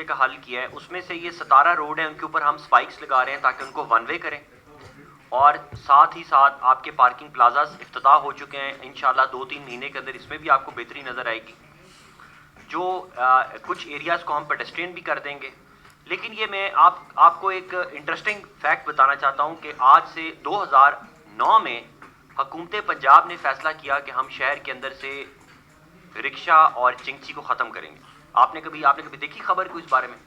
کا حل کیا ہے، اس میں سے یہ 17 روڈ ہیں، ان کے اوپر ہم سپائکس لگا رہے ہیں تاکہ ان کو ون وے کریں، اور ساتھ ہی ساتھ آپ کے پارکنگ پلازاز افتتاح ہو چکے ہیں، انشاءاللہ 2-3 مہینے کے اندر اس میں بھی آپ کو بہتری نظر آئے گی. جو کچھ ایریاز کو ہم پیڈسٹرین بھی کر دیں گے. لیکن یہ میں آپ کو ایک انٹرسٹنگ فیکٹ بتانا چاہتا ہوں کہ آج سے 2009 میں حکومت پنجاب نے فیصلہ کیا کہ ہم شہر کے اندر سے رکشہ اور چنگچی کو ختم کریں گے. آپ نے کبھی دیکھی خبر کو اس بارے میں؟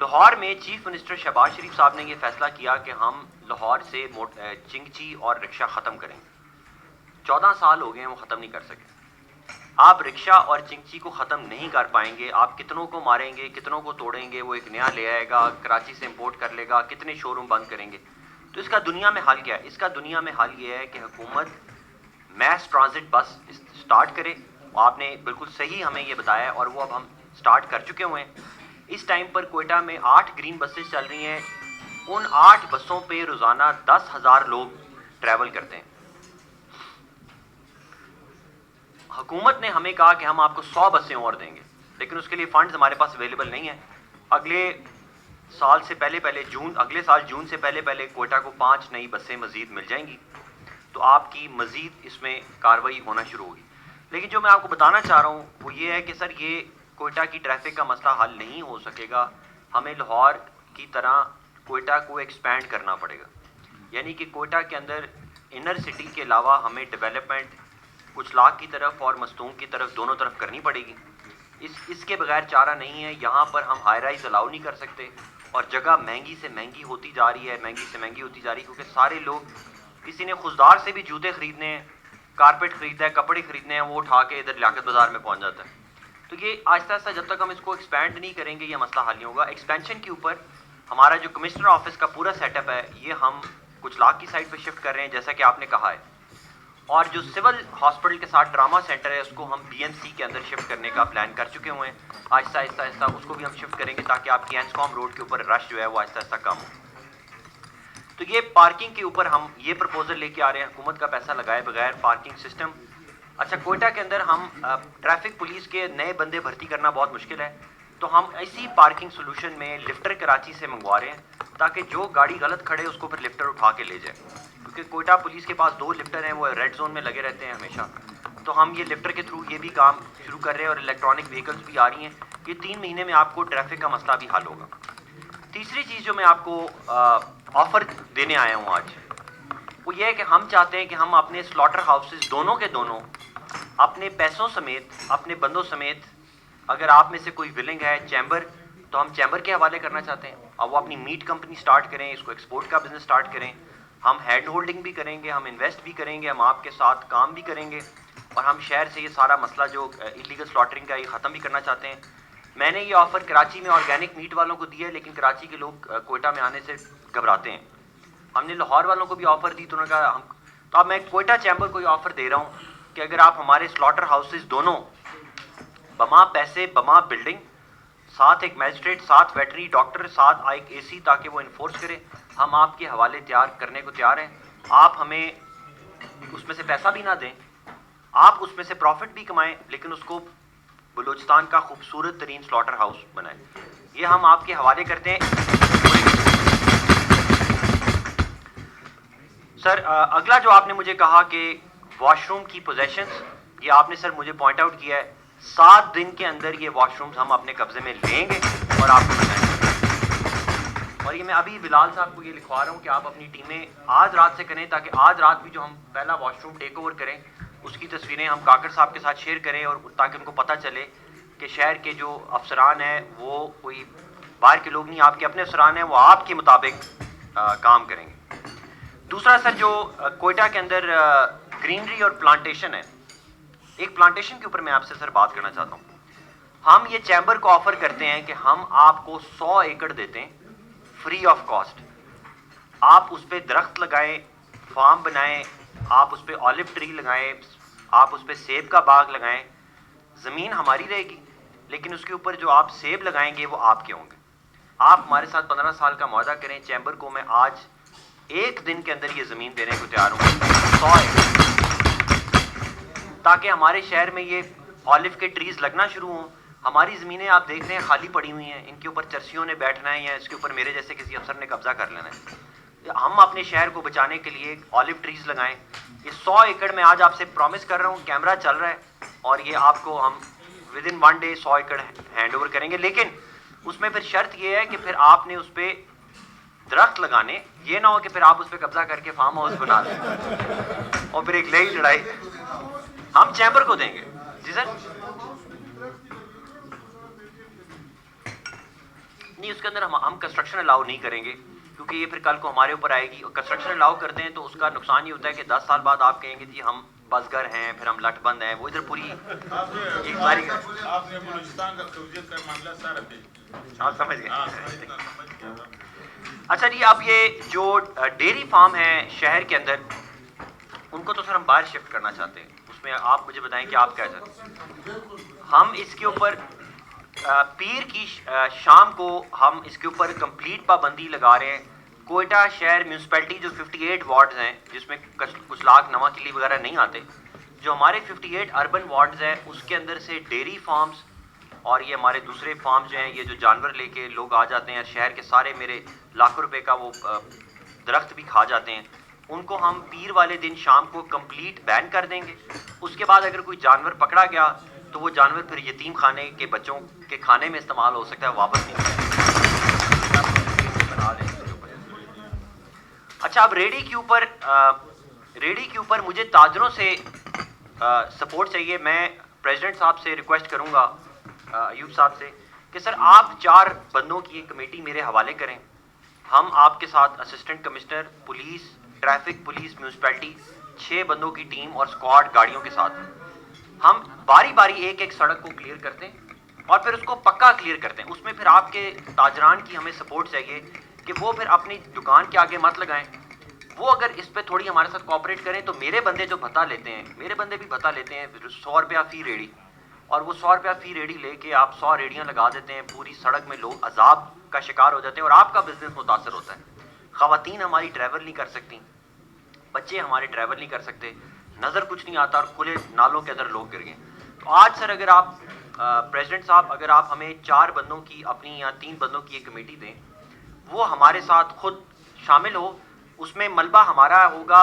لاہور میں چیف منسٹر شہباز شریف صاحب نے یہ فیصلہ کیا کہ ہم لاہور سے چنگچی اور رکشہ ختم کریں گے. 14 سال ہو گئے ہیں وہ ختم نہیں کر سکے. آپ رکشہ اور چنگچی کو ختم نہیں کر پائیں گے. آپ کتنوں کو ماریں گے، کتنوں کو توڑیں گے، وہ ایک نیا لے آئے گا، کراچی سے امپورٹ کر لے گا، کتنے شو روم بند کریں گے. تو اس کا دنیا میں حل کیا ہے؟ اس کا دنیا میں حل یہ ہے کہ حکومت میس ٹرانزٹ بس سٹارٹ کرے. آپ نے بالکل صحیح ہمیں یہ بتایا ہے، اور وہ اب ہم سٹارٹ کر چکے ہوئے ہیں. اس ٹائم پر کوئٹہ میں 8 گرین بسز چل رہی ہیں. ان 8 بسوں پہ روزانہ 10,000 لوگ ٹریول کرتے ہیں. حکومت نے ہمیں کہا کہ ہم آپ کو 100 بسیں اور دیں گے، لیکن اس کے لیے فنڈز ہمارے پاس اویلیبل نہیں ہیں. اگلے سال سے پہلے اگلے سال جون سے پہلے کوئٹہ کو 5 نئی بسیں مزید مل جائیں گی، تو آپ کی مزید اس میں کارروائی ہونا شروع ہوگی. لیکن جو میں آپ کو بتانا چاہ رہا ہوں وہ یہ ہے کہ سر یہ کوئٹہ کی ٹریفک کا مسئلہ حل نہیں ہو سکے گا. ہمیں لاہور کی طرح کوئٹہ کو ایکسپینڈ کرنا پڑے گا. یعنی کہ کوئٹہ کے اندر انر سٹی کے علاوہ ہمیں ڈیولپمنٹ کچھ لاکھ کی طرف اور مستونگ کی طرف دونوں طرف کرنی پڑے گی. اس کے بغیر چارہ نہیں ہے. یہاں پر ہم ہائی رائز الاؤ نہیں کر سکتے، اور جگہ مہنگی سے مہنگی ہوتی جا رہی ہے، کیونکہ سارے لوگ، کسی نے خضدار سے بھی جوتے خریدنے ہیں، کارپیٹ خریدنا ہے، کپڑے خریدنے ہیں، وہ اٹھا کے ادھر لیاقت بازار میں پہنچ جاتا ہے. تو یہ آہستہ آہستہ جب تک ہم اس کو ایکسپینڈ نہیں کریں گے یہ مسئلہ حل نہیں ہوگا. ایکسپینشن کے اوپر ہمارا جو کمشنر آفس کا پورا سیٹ اپ ہے یہ ہم کچھ لاکھ کی سائٹ پہ شفٹ کر رہے ہیں جیسا کہ آپ نے کہا ہے، اور جو سول ہاسپٹل کے ساتھ ڈراما سینٹر ہے اس کو ہم بی ایم سی کے اندر شفٹ کرنے کا پلان کر چکے ہوئے ہیں. آہستہ آہستہ اس کو بھی ہم شفٹ کریں گے تاکہ آپ کی اینسکوم روڈ کے اوپر رش جو ہے وہ آہستہ آہستہ کم ہو. تو یہ پارکنگ کے اوپر ہم یہ پرپوزل لے کے آ رہے ہیں، حکومت کا پیسہ لگائے بغیر پارکنگ سسٹم. اچھا، کوئٹہ کے اندر ہم ٹریفک پولیس کے نئے بندے بھرتی کرنا بہت مشکل ہے، تو ہم اسی پارکنگ سولوشن میں لفٹر کراچی سے منگوا رہے ہیں تاکہ جو گاڑی غلط کھڑے اس کو پھر لفٹر اٹھا کے لے جائے. کیونکہ کوئٹہ پولیس کے پاس 2 لفٹر ہیں، وہ ریڈ زون میں لگے رہتے ہیں ہمیشہ. تو ہم یہ لفٹر کے تھرو یہ بھی کام شروع کر رہے ہیں، اور الیکٹرانک وہیکلس بھی آ رہی ہیں. یہ 3 مہینے میں آپ کو ٹریفک کا مسئلہ بھی حل ہوگا. تیسری چیز جو میں آپ کو آفر دینے آیا ہوں آج، وہ یہ ہے کہ ہم چاہتے ہیں کہ ہم اپنے سلاٹر ہاؤسز دونوں کے دونوں اپنے پیسوں سمیت، اپنے بندوں سمیت، اگر آپ میں سے کوئی ولنگ ہے چیمبر، تو ہم چیمبر کے حوالے کرنا چاہتے ہیں. اب وہ اپنی میٹ کمپنی سٹارٹ کریں، اس کو ایکسپورٹ کا بزنس سٹارٹ کریں. ہم ہینڈ ہولڈنگ بھی کریں گے، ہم انویسٹ بھی کریں گے، ہم آپ کے ساتھ کام بھی کریں گے، اور ہم شہر سے یہ سارا مسئلہ جو انلیگل سلاٹرنگ کا یہ ختم بھی کرنا چاہتے ہیں. میں نے یہ آفر کراچی میں آرگینک میٹ والوں کو دیا ہے، لیکن کراچی کے لوگ کوئٹہ میں آنے سے گھبراتے ہیں. ہم نے لاہور والوں کو بھی آفر دی، تو انہوں نے کہا تو اب میں کوئٹہ چیمبر کو یہ آفر دے رہا ہوں کہ اگر آپ ہمارے سلاٹر ہاؤسز دونوں بما پیسے بما بلڈنگ، ساتھ ایک میجسٹریٹ، ساتھ ویٹری ڈاکٹر، ساتھ ایک اے سی تاکہ وہ انفورس کرے، ہم آپ کے حوالے تیار کرنے کو تیار ہیں. آپ ہمیں اس میں سے پیسہ بھی نہ دیں، آپ اس میں سے پروفٹ بھی کمائیں، لیکن اس کو بلوچستان کا خوبصورت ترین سلاٹر ہاؤس بنائیں. یہ ہم آپ کے حوالے کرتے ہیں. سر اگلا جو آپ نے مجھے کہا کہ واش روم کی پوزیشنز، یہ آپ نے سر مجھے پوائنٹ آؤٹ کیا ہے. 7 دن کے اندر یہ واش رومز ہم اپنے قبضے میں لیں گے اور آپ کو بتائیں گے. اور یہ میں ابھی بلال صاحب کو یہ لکھوا رہا ہوں کہ آپ اپنی ٹیمیں آج رات سے کریں، تاکہ آج رات بھی جو ہم پہلا واش روم ٹیک اوور کریں اس کی تصویریں ہم کاکڑ صاحب کے ساتھ شیئر کریں، اور تاکہ ان کو پتہ چلے کہ شہر کے جو افسران ہیں وہ کوئی باہر کے لوگ نہیں، آپ کے اپنے افسران ہیں، وہ آپ کے مطابق کام کریں گے. دوسرا سر، جو کوئٹہ کے اندر گرینری اور پلانٹیشن ہے، ایک پلانٹیشن کے اوپر میں آپ سے سر بات کرنا چاہتا ہوں. ہم یہ چیمبر کو آفر کرتے ہیں کہ ہم آپ کو 100 ایکڑ دیتے ہیں فری آف کاسٹ. آپ اس پہ درخت لگائیں، فارم بنائیں، آپ اس پہ آلو ٹری لگائیں، آپ اس پہ سیب کا باغ لگائیں. زمین ہماری رہے گی، لیکن اس کے اوپر جو آپ سیب لگائیں گے وہ آپ کے ہوں گے. آپ ہمارے ساتھ 15 سال کا معاہدہ کریں. چیمبر کو میں آج 1 دن کے اندر یہ زمین دینے کو تیار ہوں، 100 ایکڑ، تاکہ ہمارے شہر میں یہ آلو کے ٹریز لگنا شروع ہوں. ہماری زمینیں آپ دیکھ رہے ہیں خالی پڑی ہوئی ہیں, ان کے اوپر چرسیوں نے بیٹھنا ہے یا اس کے اوپر میرے جیسے کسی افسر نے قبضہ کر لینا ہے. ہم اپنے شہر کو بچانے کے لیے آلیو ٹریز لگائیں. یہ 100 ایکڑ میں آج آپ سے پرومس کر رہا ہوں, کیمرہ چل رہا ہے, اور یہ آپ کو ہم with in 1 day 100 acre hand over کریں گے. لیکن اس میں پھر شرط یہ ہے کہ پھر آپ نے اس پہ درخت لگانے, یہ نہ ہو کہ پھر آپ اس پہ قبضہ کر کے فارم ہاؤس بنا دیں اور پھر ایک نئی لڑائی ہم چیمبر کو دیں گے. جی سر, نہیں اس کے اندر ہم کنسٹرکشن الاؤ نہیں کریں گے, کیونکہ یہ پھر کل کو ہمارے اوپر آئے گی. کنسٹرکشن الاؤ کرتے ہیں تو اس کا نقصان یہ ہوتا ہے کہ 10 سال بعد آپ کہیں گے جی ہم بزگر ہیں, پھر ہم لٹ بند ہیں. وہ ادھر پوری ایک ساری آپ نے بلوچستان کا توجیہ کا معاملہ سارا دے آپ سمجھ گئے. اچھا جی, اب یہ جو ڈیری فارم ہیں شہر کے اندر, ان کو تو سر ہم باہر شفٹ کرنا چاہتے ہیں. اس میں آپ مجھے بتائیں کہ آپ کیا چاہتے ہیں. ہم اس کے اوپر پیر کی شام کو ہم اس کے اوپر کمپلیٹ پابندی لگا رہے ہیں. کوئٹہ شہر میونسپلٹی جو 58 وارڈز ہیں, جس میں کچھ لاکھ نواں کلی وغیرہ نہیں آتے, جو ہمارے 58 اربن وارڈز ہیں اس کے اندر سے ڈیری فارمز اور یہ ہمارے دوسرے فارمز جو ہیں, یہ جو جانور لے کے لوگ آ جاتے ہیں, شہر کے سارے میرے لاکھوں روپے کا وہ درخت بھی کھا جاتے ہیں, ان کو ہم پیر والے دن شام کو کمپلیٹ بین کر دیں گے. اس کے بعد اگر کوئی جانور پکڑا گیا تو وہ جانور پھر یتیم خانے کے بچوں کے کھانے میں استعمال ہو سکتا ہے, واپس نہیں بنا دیں. اچھا, اب ریڈی کے اوپر مجھے تاجروں سے سپورٹ چاہیے. میں پریزیڈنٹ صاحب سے ریکویسٹ کروں گا, ایوب صاحب سے, کہ سر آپ 4 بندوں کی ایک کمیٹی میرے حوالے کریں. ہم آپ کے ساتھ assistant commissioner police, traffic police, municipality 6 بندوں کی ٹیم اور اسکواڈ گاڑیوں کے ساتھ ہم باری باری ایک سڑک کو کلیئر کرتے ہیں اور پھر اس کو پکا کلیئر کرتے ہیں. اس میں پھر آپ کے تاجران کی ہمیں سپورٹ چاہیے کہ وہ پھر اپنی دکان کے آگے مت لگائیں. وہ اگر اس پہ تھوڑی ہمارے ساتھ کوآپریٹ کریں تو میرے بندے جو بھتا لیتے ہیں, میرے بندے بھی بھتا لیتے ہیں 100 روپیہ فی ریڑی, اور وہ 100 روپیہ فی ریڑی لے کے آپ 100 ریڑیاں لگا دیتے ہیں. پوری سڑک میں لوگ عذاب کا شکار ہو جاتے ہیں اور آپ کا بزنس متاثر ہوتا ہے. خواتین ہماری ٹریول نہیں کر سکتی, بچے ہمارے ٹریول نہیں کر سکتے, نظر کچھ نہیں آتا, اور کھلے نالوں کے اندر لوگ گر گئے. تو آج سر اگر آپ پریزیڈنٹ صاحب, اگر آپ ہمیں 4 بندوں کی اپنی یا 3 بندوں کی ایک کمیٹی دیں, وہ ہمارے ساتھ خود شامل ہو, اس میں ملبہ ہمارا ہوگا,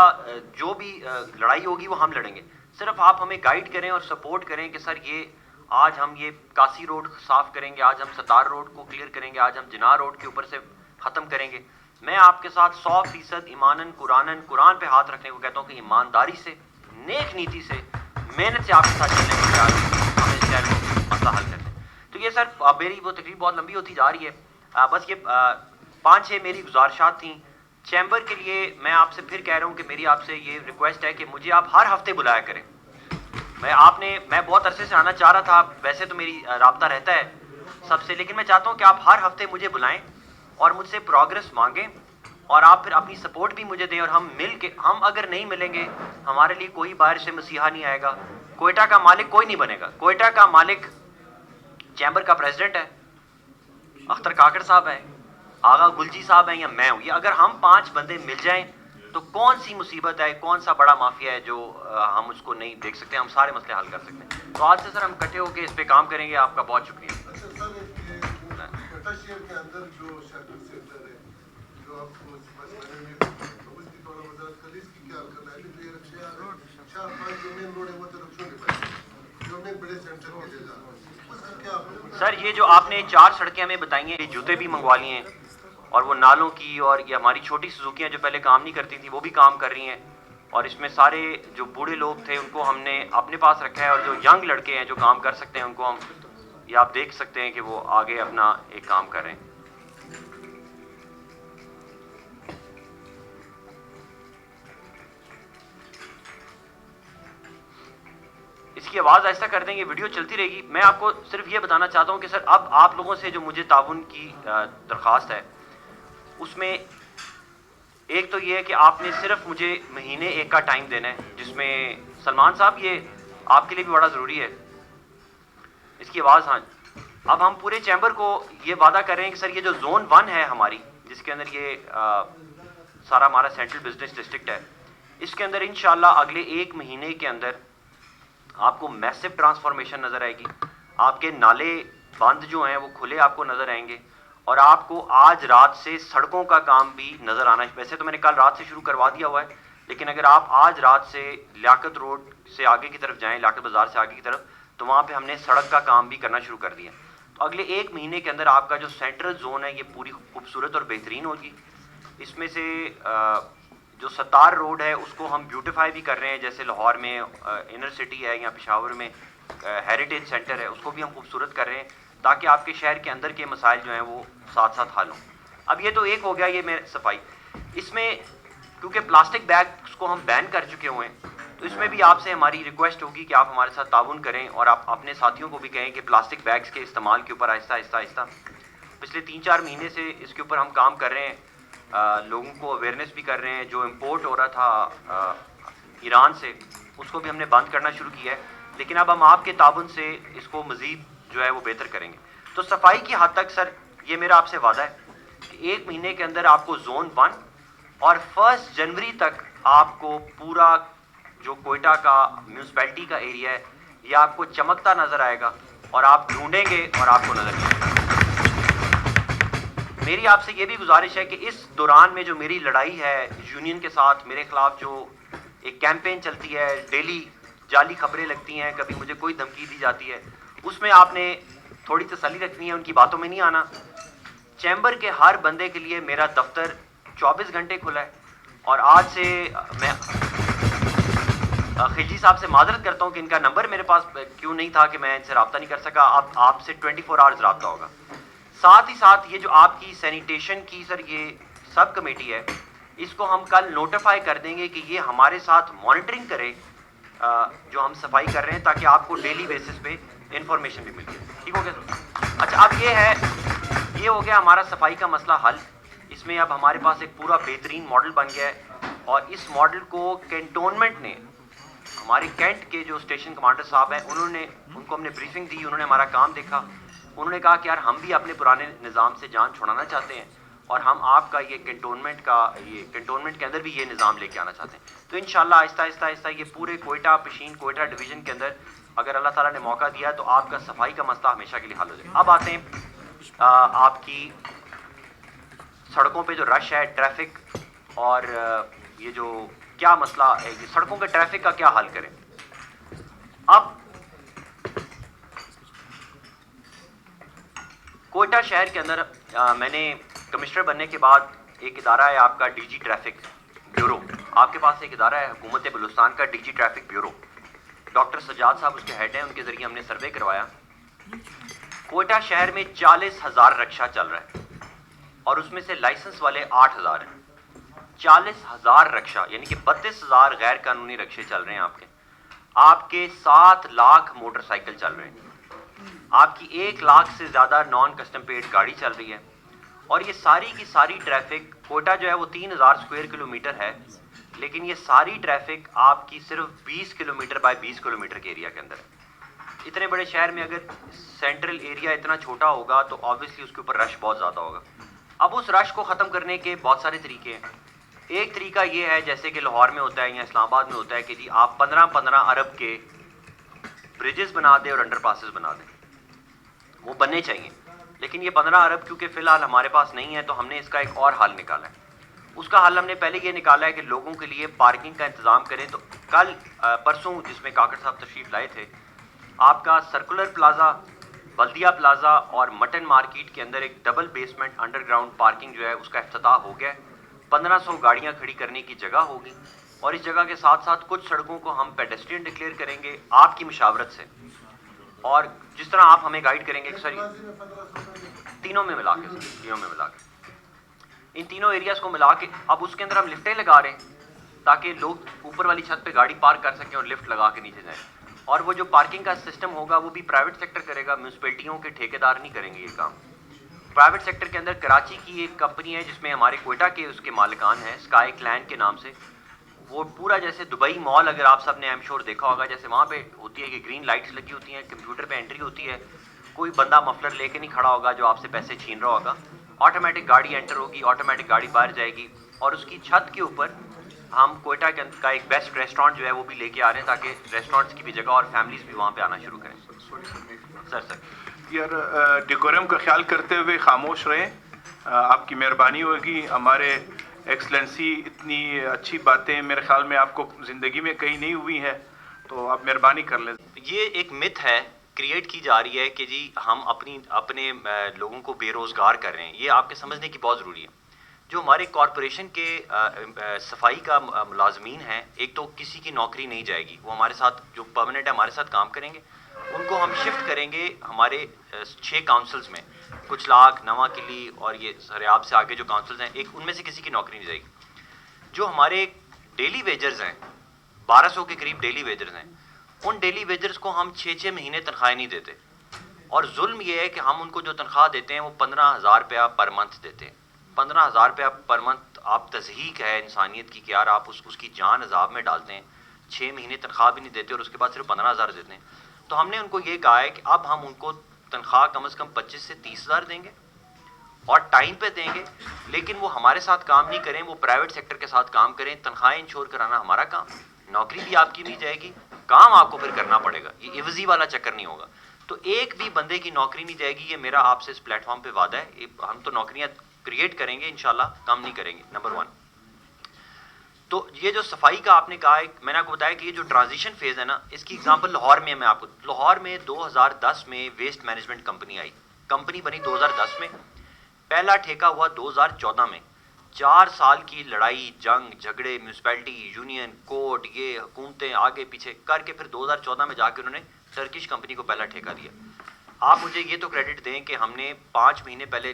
جو بھی لڑائی ہوگی وہ ہم لڑیں گے. صرف آپ ہمیں گائیڈ کریں اور سپورٹ کریں کہ سر یہ آج ہم یہ کاسی روڈ صاف کریں گے, آج ہم ستار روڈ کو کلیئر کریں گے, آج ہم جناح روڈ کے اوپر سے ختم کریں گے. میں آپ کے ساتھ 100% ایماناً قرآن پہ ہاتھ رکھنے کو کہتا ہوں کہ ایمانداری سے, نیک نیتی سے, محنت سے آپ کے ساتھ چلنے کے تیار ہوں, ہم اس شہر کو مسئلہ حل کرتے ہیں. تو یہ سر میری وہ تقریب بہت لمبی ہوتی جا رہی ہے, بس یہ 5-6 میری گزارشات تھیں چیمبر کے لیے. میں آپ سے پھر کہہ رہا ہوں کہ میری آپ سے یہ ریکویسٹ ہے کہ مجھے آپ ہر ہفتے بلایا کریں. میں بہت عرصے سے آنا چاہ رہا تھا, ویسے تو میری رابطہ رہتا ہے سب سے, لیکن میں چاہتا ہوں کہ آپ ہر ہفتے مجھے بلائیں اور مجھ سے پروگرس مانگیں, اور آپ پھر اپنی سپورٹ بھی مجھے دیں, اور ہم مل کے, ہم اگر نہیں ملیں گے ہمارے لیے کوئی باہر سے مسیحا نہیں آئے گا. کوئٹہ کا مالک کوئی نہیں بنے گا. کوئٹہ کا مالک چیمبر کا پریزیڈنٹ ہے, اختر کاکڑ صاحب ہیں, آغا گلجی صاحب ہیں, یا میں ہوں. یہ اگر ہم 5 بندے مل جائیں تو کون سی مصیبت ہے, کون سا بڑا مافیا ہے جو ہم اس کو نہیں دیکھ سکتے. ہم سارے مسئلے حل کر سکتے ہیں. تو آج سے سر ہم اکٹھے ہو کے اس پہ کام کریں گے. آپ کا بہت شکریہ. شہر کے اندر جو شاپنگ سینٹر ہے, جو آپ کو اس کی تھوڑا وضاحت کر, اس کی کیا کرنا ہے. 4-5 جو مین روڈ ہے وہ طرف چھوڑے پڑے, جو مین بڑے سینٹر کے جگہ, اس کا کیا سر یہ جو آپ نے 4 سڑکیں ہمیں بتائی ہیں, یہ جوتے بھی منگوا لیے ہیں, اور وہ نالوں کی, اور یہ ہماری چھوٹی سزوکیاں جو پہلے کام نہیں کرتی تھی وہ بھی کام کر رہی ہیں, اور اس میں سارے جو بوڑھے لوگ تھے ان کو ہم نے اپنے پاس رکھا ہے, اور جو ینگ لڑکے ہیں جو کام کر سکتے ہیں ان کو ہم, یہ آپ دیکھ سکتے ہیں کہ وہ آگے اپنا ایک کام کر رہے ہیں. اس کی آواز ایسا کر دیں, یہ ویڈیو چلتی رہے گی. میں آپ کو صرف یہ بتانا چاہتا ہوں کہ سر اب آپ لوگوں سے جو مجھے تعاون کی درخواست ہے, اس میں ایک تو یہ ہے کہ آپ نے صرف مجھے مہینے 1 کا ٹائم دینا ہے, جس میں سلمان صاحب یہ آپ کے لیے بھی بڑا ضروری ہے. اس کی آواز, ہاں. اب ہم پورے چیمبر کو یہ وعدہ کر رہے ہیں کہ سر یہ جو زون 1 ہے ہماری, جس کے اندر یہ سارا ہمارا سینٹرل بزنس ڈسٹرکٹ ہے, اس کے اندر انشاءاللہ اگلے 1 مہینے کے اندر آپ کو میسو ٹرانسفارمیشن نظر آئے گی. آپ کے نالے بند جو ہیں وہ کھلے آپ کو نظر آئیں گے، اور آپ کو آج رات سے سڑکوں کا کام بھی نظر آنا، ویسے تو میں نے کل رات سے شروع کروا دیا ہوا ہے، لیکن اگر آپ آج رات سے لیاقت روڈ سے آگے کی طرف جائیں، لیاقت بازار سے آگے کی طرف، تو وہاں پہ ہم نے سڑک کا کام بھی کرنا شروع کر دیا. تو اگلے 1 مہینے کے اندر آپ کا جو سینٹرل زون ہے یہ پوری خوبصورت اور بہترین ہوگی. اس میں سے جو ستار روڈ ہے اس کو ہم بیوٹیفائی بھی کر رہے ہیں، جیسے لاہور میں انر سٹی ہے یا پشاور میں ہیریٹیج سینٹر ہے، اس کو بھی ہم خوبصورت کر رہے ہیں تاکہ آپ کے شہر کے اندر کے مسائل جو ہیں وہ ساتھ ساتھ حل ہوں. اب یہ تو ایک ہو گیا یہ میں صفائی. اس میں کیونکہ پلاسٹک بیگز کو ہم بین کر چکے ہوئے ہیں تو اس میں بھی آپ سے ہماری ریکویسٹ ہوگی کہ آپ ہمارے ساتھ تعاون کریں اور آپ اپنے ساتھیوں کو بھی کہیں کہ پلاسٹک بیگز کے استعمال کے اوپر آہستہ آہستہ پچھلے 3-4 مہینے سے اس کے اوپر ہم کام کر رہے ہیں، لوگوں کو اویئرنیس بھی کر رہے ہیں. جو امپورٹ ہو رہا تھا ایران سے اس کو بھی ہم نے بند کرنا شروع کیا ہے، لیکن اب ہم آپ کے تعاون سے اس کو مزید جو ہے وہ بہتر کریں گے. تو صفائی کی حد تک سر یہ میرا آپ سے وعدہ ہے کہ 1 مہینے کے اندر آپ کو زون 1 اور 1 جنوری تک آپ کو پورا جو کوئٹہ کا میونسپیلٹی کا ایریا ہے یہ آپ کو چمکتا نظر آئے گا اور آپ ڈھونڈیں گے اور آپ کو نظر نہیں آئے گا. میری آپ سے یہ بھی گزارش ہے کہ اس دوران میں جو میری لڑائی ہے یونین کے ساتھ، میرے خلاف جو ایک کیمپین چلتی ہے، ڈیلی جعلی خبریں لگتی ہیں، کبھی مجھے کوئی دھمکی دی جاتی ہے، اس میں آپ نے تھوڑی تسلی رکھنی ہے، ان کی باتوں میں نہیں آنا. چیمبر کے ہر بندے کے لیے میرا دفتر 24 گھنٹے کھلا ہے، اور آج سے میں خلجی صاحب سے معذرت کرتا ہوں کہ ان کا نمبر میرے پاس کیوں نہیں تھا کہ میں ان سے رابطہ نہیں کر سکا. اب آپ سے 24 آورز رابطہ ہوگا. ساتھ ہی ساتھ یہ جو آپ کی سینیٹیشن کی سر یہ سب کمیٹی ہے، اس کو ہم کل نوٹیفائی کر دیں گے کہ یہ ہمارے ساتھ مانیٹرنگ کرے جو ہم صفائی کر رہے ہیں، تاکہ آپ کو ڈیلی بیسس پہ انفارمیشن بھی مل جائے. ٹھیک ہو گیا سر؟ اچھا، اب یہ ہو گیا ہمارا صفائی کا مسئلہ حل. اس میں اب ہمارے پاس ایک پورا بہترین ماڈل بن گیا ہے، اور اس ماڈل کو کینٹونمنٹ نے، ہمارے کینٹ کے جو اسٹیشن کمانڈر صاحب ہیں ان کو ہم نے بریفنگ دی، انہوں نے ہمارا کام دیکھا، انہوں نے کہا کہ یار ہم بھی اپنے پرانے نظام سے جان چھڑانا چاہتے ہیں اور ہم آپ کا یہ کینٹونمنٹ کے اندر بھی یہ نظام لے کے آنا چاہتے ہیں. تو انشاءاللہ آہستہ آہستہ یہ پورے کوئٹہ کوئٹہ ڈویژن کے اندر اگر اللہ تعالیٰ نے موقع دیا تو آپ کا صفائی کا مسئلہ ہمیشہ کے لیے حل ہو جائے. اب آتے ہیں آپ کی سڑکوں پہ جو رش ہے، ٹریفک، اور یہ جو کیا مسئلہ ہے، یہ سڑکوں کے ٹریفک کا کیا حل کریں. اب کوئٹہ شہر کے اندر میں نے کمشنر بننے کے بعد ایک ادارہ ہے آپ کا ڈی جی ٹریفک بیورو. آپ کے پاس ایک ادارہ ہے حکومت بلوچستان کا D G traffic bureau. Doctor Sajjad صاحب اس کے ہیڈ ہیں، ان کے ذریعے ہم نے سروے کروایا. کوئٹہ شہر میں 40,000 رکشہ چل رہا ہے اور اس میں سے لائسنس والے 8,000 ہیں. 40,000 رکشہ یعنی کہ 32,000 غیر قانونی رکشے چل رہے ہیں. آپ کے 7 لاکھ موٹر سائیکل چل رہے ہیں. آپ کی 1 لاکھ سے زیادہ نان کسٹم پیڈ گاڑی چل رہی ہے. اور یہ ساری کی ساری ٹریفک، کوئٹہ جو ہے وہ 3,000 اسکوائر کلومیٹر ہے، لیکن یہ ساری ٹریفک آپ کی صرف 20 کلومیٹر بائی 20 کلومیٹر کے ایریا کے اندر ہے. اتنے بڑے شہر میں اگر سینٹرل ایریا اتنا چھوٹا ہوگا تو آبویسلی اس کے اوپر رش بہت زیادہ ہوگا. اب اس رش کو ختم کرنے کے بہت سارے طریقے ہیں. ایک طریقہ یہ ہے جیسے کہ لاہور میں ہوتا ہے یا اسلام آباد میں ہوتا ہے کہ جی آپ 15 ارب کے بریجز بنا دیں اور انڈر پاسز بنا دیں. وہ بننے چاہیے، لیکن یہ 15 ارب کیونکہ فی الحال ہمارے پاس نہیں ہے تو ہم نے اس کا ایک اور حل نکالا ہے. اس کا حل ہم نے پہلے یہ نکالا ہے کہ لوگوں کے لیے پارکنگ کا انتظام کریں. تو کل پرسوں جس میں کاکڑ صاحب تشریف لائے تھے، آپ کا سرکولر پلازا، بلدیہ پلازا اور مٹن مارکیٹ کے اندر ایک double basement under ground parking جو ہے اس کا افتتاح ہو گیا ہے. 1500 گاڑیاں کھڑی کرنے کی جگہ ہوگی، اور اس جگہ کے ساتھ ساتھ کچھ سڑکوں کو ہم پیڈسٹرین ڈکلیئر کریں گے آپ کی مشاورت سے، اور جس طرح آپ ہمیں گائیڈ کریں گے. سر تینوں میں ملا کے ان تینوں ایریاز کو ملا کے اب اس کے اندر ہم لفٹیں لگا رہے ہیں تاکہ لوگ اوپر والی چھت پہ گاڑی پارک کر سکیں اور لفٹ لگا کے نیچے جائیں. اور وہ جو پارکنگ کا سسٹم ہوگا وہ بھی پرائیویٹ سیکٹر کرے گا، میونسپلٹیوں کے ٹھیکیدار نہیں کریں گے یہ کام. پرائیویٹ سیکٹر کے اندر کراچی کی ایک کمپنی ہے جس میں ہمارے کوئٹہ کے اس کے مالکان ہیں، اسکائی کلین کے نام سے. وہ پورا جیسے دبئی مال اگر آپ سب نے ایم شور دیکھا ہوگا، جیسے وہاں پہ ہوتی ہے کہ گرین لائٹس لگی ہوتی ہیں، کمپیوٹر پہ انٹری ہوتی ہے، کوئی بندہ مفلر لے کے نہیں کھڑا ہوگا جو آپ سے پیسے چھین رہا ہوگا. آٹومیٹک گاڑی انٹر ہوگی، آٹومیٹک گاڑی باہر جائے گی، اور اس کی چھت کے اوپر ہم کوئٹہ کا ایک بیسٹ ریسٹورانٹ جو ہے وہ بھی لے کے آ رہے ہیں تاکہ ریسٹورانٹس کی بھی جگہ اور فیملیز بھی وہاں پہ آنا شروع کریں. سر یار ڈیکورم کا خیال کرتے ہوئے خاموش رہیں. آپ کی مہربانی ہوگی. ہمارے ایکسلنسی اتنی اچھی باتیں میرے خیال میں آپ کو زندگی میں کہیں نہیں ہوئی ہیں, تو آپ مہربانی کر لیں. یہ ایک متھ ہے کریٹ کی جا رہی ہے کہ جی ہم اپنے لوگوں کو بے روزگار کر رہے ہیں. یہ آپ کے سمجھنے کی بہت ضروری ہے. جو ہمارے کارپوریشن کے صفائی کا ملازمین ہیں, ایک تو کسی کی نوکری نہیں جائے گی, وہ ہمارے ساتھ جو پرماننٹ ہے ہمارے ساتھ کام کریں گے. ان کو ہم شفٹ کریں گے ہمارے 6 کاؤنسلز میں, کچھ لاکھ, نواں قلی اور یہ سریاب سے آگے جو کاؤنسلز ہیں, ایک ان میں سے کسی کی نوکری نہیں جائے گی. جو ہمارے ڈیلی ویجرز ہیں 1200 کے قریب ڈیلی ویجرز ہیں, ان ڈیلی ویجرز کو ہم 6 مہینے تنخواہیں نہیں دیتے. اور ظلم یہ ہے کہ ہم ان کو جو تنخواہ دیتے ہیں وہ 15,000 روپیہ پر منتھ دیتے ہیں. 15,000 روپیہ پر منتھ آپ تضحیق ہے انسانیت کی کہ یار آپ اس کی جان عذاب میں ڈالتے ہیں. 6 مہینے تنخواہ بھی نہیں دیتے اور اس کے بعد صرف 15,000 دیتے ہیں. تو ہم نے ان کو یہ کہا ہے کہ اب ہم ان کو تنخواہ کم از کم 25 سے 30,000 دیں گے اور ٹائم پہ دیں گے, لیکن وہ ہمارے ساتھ کام نہیں کریں, وہ پرائیویٹ سیکٹر کے ساتھ کام کریں. تنخواہیں انشور کرانا ہمارا کام, نوکری بھی آپ کی نہیں جائے گی, کام آپ کو پھر کرنا پڑے گا. یہ عوضی والا چکر نہیں ہوگا. تو ایک بھی بندے کی نوکری نہیں جائے گی, یہ میرا آپ سے اس پلیٹ فارم پہ وعدہ ہے. ہم تو نوکریاں کریٹ کریں گے انشاءاللہ, کم نہیں کریں گے. نمبر 1. تو یہ جو صفائی کا آپ نے کہا ہے, میں نے آپ کو بتایا کہ یہ جو ٹرانزیشن فیز ہے نا, اس کی اگزامپل لاہور میں میں آپ کو, لاہور میں 2010 میں ویسٹ مینجمنٹ کمپنی آئی. کمپنی بنی 2010 میں, پہلا ٹھیکہ ہوا 2014 میں. 4 سال کی لڑائی جنگ جھگڑے, میونسپلٹی, یونین, کورٹ, یہ حکومتیں آگے پیچھے کر کے پھر 2014 میں جا کے انہوں نے ٹرکش کمپنی کو پہلا ٹھیکہ دیا. آپ مجھے یہ تو کریڈٹ دیں کہ ہم نے 5 مہینے پہلے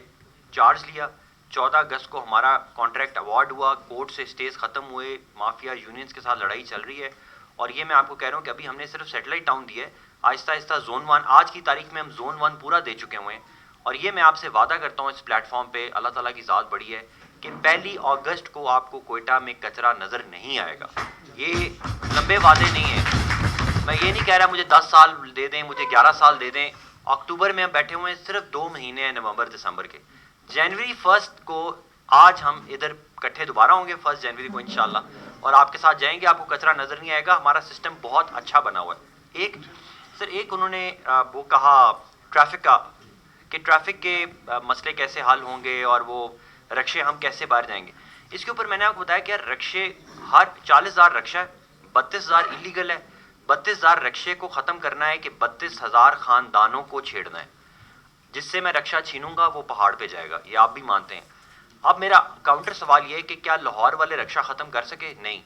چارج لیا, 14 اگست کو ہمارا کانٹریکٹ ایوارڈ ہوا, کورٹ سے اسٹیز ختم ہوئے, مافیا یونینز کے ساتھ لڑائی چل رہی ہے. اور یہ میں آپ کو کہہ رہا ہوں کہ ابھی ہم نے صرف سیٹلائٹ ٹاؤن دیا ہے, آہستہ آہستہ زون 1, آج کی تاریخ میں ہم زون 1 پورا دے چکے ہوئے ہیں. اور یہ میں آپ سے وعدہ کرتا ہوں اس پلیٹ فارم پہ, اللہ تعالیٰ کی ذات بڑی ہے, کہ 1 اگست کو آپ کو کوئٹہ میں کچرا نظر نہیں آئے گا. یہ لمبے وعدے نہیں ہیں. میں یہ نہیں کہہ رہا مجھے 10 سال دے دیں, مجھے 11 سال دے دیں. اکتوبر میں ہم بیٹھے ہوئے ہیں, صرف 2 مہینے ہیں نومبر دسمبر کے. جنوری 1 کو آج ہم ادھر کٹھے دوبارہ ہوں گے 1 جنوری کو انشاءاللہ, اور آپ کے ساتھ جائیں گے. آپ کو کچرا نظر نہیں آئے گا. ہمارا سسٹم بہت اچھا بنا ہوا ہے. ایک انہوں نے وہ کہا ٹریفک کا, کہ ٹریفک کے مسئلے کیسے حل ہوں گے اور وہ رکشے ہم کیسے باہر جائیں گے. اس کے اوپر میں نے آپ کو بتایا کہ یار رکشے, ہر 40,000 رکشہ ہے, 32,000 ایلیگل ہے. 32,000 رکشے کو ختم کرنا ہے کہ 32,000 خاندانوں کو چھیڑنا ہے. جس سے میں رکشہ چھینوں گا وہ پہاڑ پہ جائے گا, یہ آپ بھی مانتے ہیں. اب میرا کاؤنٹر سوال یہ ہے کہ کیا لاہور والے رکشہ ختم کر سکے؟ نہیں.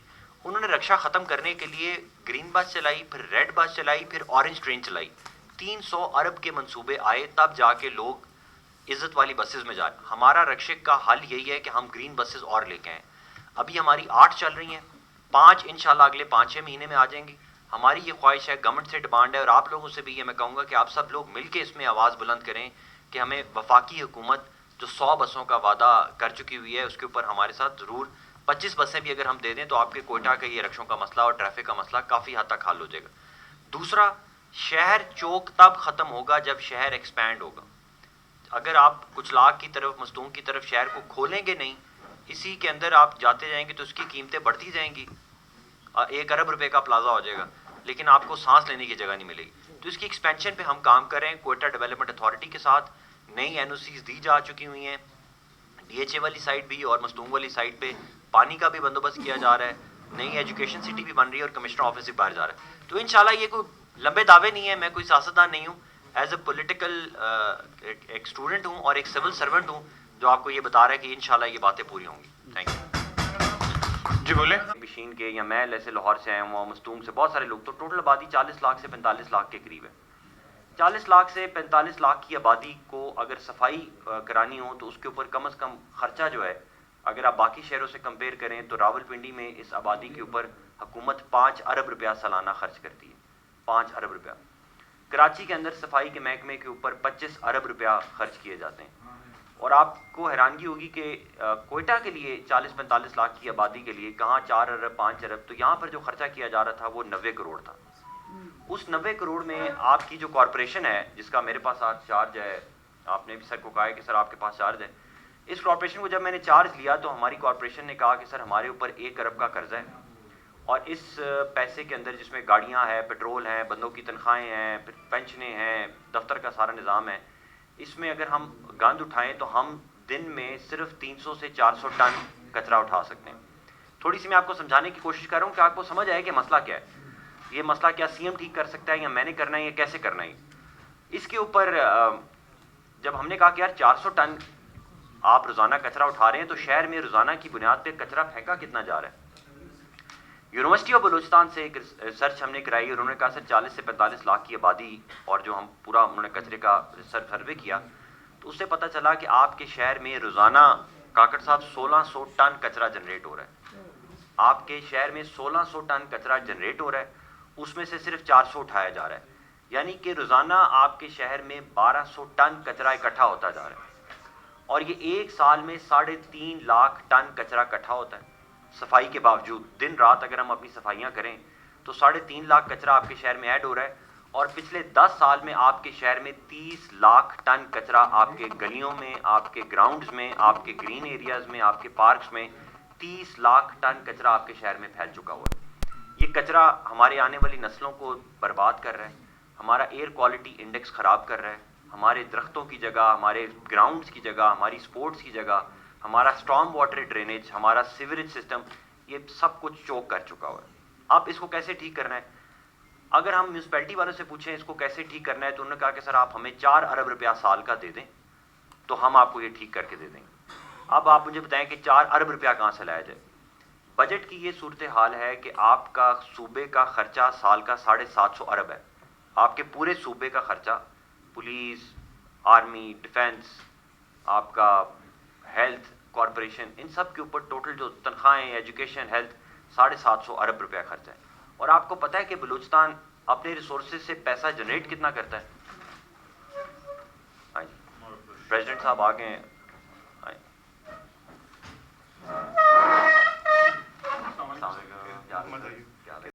انہوں نے رکشہ ختم کرنے کے لیے گرین بس چلائی, پھر ریڈ بس چلائی, پھر اورنج ٹرین چلائی. 300 ارب کے منصوبے آئے, تب جا کے لوگ عزت والی بسز میں جائیں. ہمارا رکشے کا حل یہی ہے کہ ہم گرین بسز اور لے کے آئیں. ابھی ہماری 8 چل رہی ہیں, 5 انشاءاللہ اگلے 5-6 مہینے میں آ جائیں گی. ہماری یہ خواہش ہے, گورنمنٹ سے ڈیمانڈ ہے, اور آپ لوگوں سے بھی یہ میں کہوں گا کہ آپ سب لوگ مل کے اس میں آواز بلند کریں کہ ہمیں وفاقی حکومت جو 100 بسوں کا وعدہ کر چکی ہوئی ہے اس کے اوپر ہمارے ساتھ ضرور 25 بسیں بھی اگر ہم دے دیں تو آپ کے کوئٹہ کا یہ رکشوں کا مسئلہ اور ٹریفک کا مسئلہ کافی حد تک حل ہو جائے گا. دوسرا, شہر چوک تب ختم ہوگا جب شہر ایکسپینڈ ہوگا. اگر آپ کچھ لاکھ کی طرف, مستونگ کی طرف شہر کو کھولیں گے نہیں, اسی کے اندر آپ جاتے جائیں گے تو اس کی قیمتیں بڑھتی جائیں گی. 1 ارب روپے کا پلازا ہو جائے گا, لیکن آپ کو سانس لینے کی جگہ نہیں ملے گی. تو اس کی ایکسپینشن پہ ہم کام کر رہے ہیں کوئٹہ ڈیولپمنٹ اتھارٹی کے ساتھ. نئی NOCs دی جا چکی ہوئی ہیں, DHA والی سائٹ بھی اور مستونگ والی سائٹ پہ پانی کا بھی بندوبست کیا جا رہا ہے. نئی ایجوکیشن سٹی بھی بن رہی ہے اور کمشنر آفس بھی باہر جا رہا ہے. تو انشاءاللہ یہ کوئی لمبے دعوے نہیں ہیں, میں کوئی سیاستدان نہیں ہوں. ایز اے پولیٹیکل ایک اسٹوڈنٹ ہوں اور ایک سول سرونٹ ہوں جو آپ کو یہ بتا رہا ہے کہ انشاءاللہ یہ باتیں پوری ہوں گی. Thank you. جی بولیں. مشین کے یا میں ایسے لاہور سے آیا ہوں, مستونگ سے بہت سارے لوگ, تو ٹوٹل آبادی 40 لاکھ سے 45 لاکھ کے قریب ہے. 40 لاکھ سے 45 لاکھ کی آبادی کو اگر صفائی کرانی ہو تو اس کے اوپر کم از کم خرچہ جو ہے, اگر آپ باقی شہروں سے کمپیئر کریں تو راولپنڈی میں اس آبادی کے اوپر حکومت 5 ارب روپیہ سالانہ خرچ کرتی ہے. 5 ارب روپیہ. کراچی کے اندر صفائی کے محکمے کے اوپر 25 ارب روپیہ خرچ کیے جاتے ہیں. اور آپ کو حیرانگی ہوگی کہ کوئٹہ کے لیے 40-45 لاکھ کی آبادی کے لیے کہاں 4 ارب 5 ارب, تو یہاں پر جو خرچہ کیا جا رہا تھا وہ 90 کروڑ تھا. اس 90 کروڑ میں آپ کی جو کارپوریشن ہے جس کا میرے پاس آج چارج ہے, آپ نے بھی سر کو کہا ہے کہ سر آپ کے پاس چارج ہے, اس کارپوریشن کو جب میں نے چارج لیا تو ہماری کارپوریشن نے کہا کہ سر ہمارے اوپر 1 ارب کا قرضہ ہے، اور اس پیسے کے اندر جس میں گاڑیاں ہیں، پیٹرول ہیں، بندوں کی تنخواہیں ہیں، پھر پینشنیں ہیں، دفتر کا سارا نظام ہے، اس میں اگر ہم گند اٹھائیں تو ہم دن میں صرف 300 سے 400 ٹن کچرا اٹھا سکتے ہیں۔ تھوڑی سی میں آپ کو سمجھانے کی کوشش کر رہا ہوں کہ آپ کو سمجھ آئے کہ مسئلہ کیا ہے، یہ مسئلہ کیا سی ایم ٹھیک کر سکتا ہے یا میں نے کرنا ہے یا کیسے کرنا ہے۔ اس کے اوپر جب ہم نے کہا کہ یار 400 ٹن آپ روزانہ کچرا اٹھا رہے ہیں تو شہر میں روزانہ کی بنیاد پہ کچرا پھینکا کتنا جا رہا ہے۔ یونیورسٹی آف بلوچستان سے ایک ریسرچ ہم نے کرائی، انہوں نے کہا سر 40 سے 45 لاکھ کی آبادی، اور جو ہم پورا انہوں نے کچرے کا سروے کیا تو اس سے پتہ چلا کہ آپ کے شہر میں روزانہ کاکڑ صاحب 1600 ٹن کچرا جنریٹ ہو رہا ہے۔ آپ کے شہر میں 1600 ٹن کچرا جنریٹ ہو رہا ہے، اس میں سے صرف 400 اٹھایا جا رہا ہے، یعنی کہ روزانہ آپ کے شہر میں 1200 ٹن کچرا اکٹھا ہوتا جا رہا ہے، اور یہ ایک سال میں 3.5 لاکھ ٹن کچرا اکٹھا ہوتا ہے صفائی کے باوجود۔ دن رات اگر ہم اپنی صفائیاں کریں تو 3.5 لاکھ کچرا آپ کے شہر میں ایڈ ہو رہا ہے، اور پچھلے 10 سال میں آپ کے شہر میں 30 لاکھ ٹن کچرا آپ کے گلیوں میں، آپ کے گراؤنڈز میں، آپ کے گرین ایریاز میں، آپ کے پارکس میں 30 لاکھ ٹن کچرا آپ کے شہر میں پھیل چکا ہوا ہے۔ یہ کچرا ہمارے آنے والی نسلوں کو برباد کر رہا ہے، ہمارا ایئر کوالٹی انڈیکس خراب کر رہا ہے، ہمارے درختوں کی جگہ، ہمارے گراؤنڈز کی جگہ، ہماری سپورٹس کی جگہ، ہمارا اسٹارم واٹر ڈرینیج، ہمارا سیوریج سسٹم، یہ سب کچھ چوک کر چکا ہوا ہے۔ اب اس کو کیسے ٹھیک کرنا ہے؟ اگر ہم میونسپلٹی والوں سے پوچھیں اس کو کیسے ٹھیک کرنا ہے تو انہوں نے کہا کہ سر آپ ہمیں 4 ارب روپیہ سال کا دے دیں تو ہم آپ کو یہ ٹھیک کر کے دے دیں گے۔ اب آپ مجھے بتائیں کہ 4 ارب روپیہ کہاں سے لایا جائے؟ بجٹ کی یہ صورتحال ہے کہ آپ کا صوبے کا خرچہ سال کا 750 ارب ہے، آپ کے پورے صوبے کا خرچہ، پولیس، آرمی، ڈیفنس، آپ کا ہیلتھ کارپوریشن، ان سب کے اوپر ٹوٹل جو تنخواہیں، ایجوکیشن، ہیلتھ، 750 ارب روپیہ خرچہ ہے۔ اور آپ کو پتہ ہے کہ بلوچستان اپنے ریسورسز سے پیسہ جنریٹ کتنا کرتا ہے؟ پریزیڈنٹ صاحب آگے ہیں۔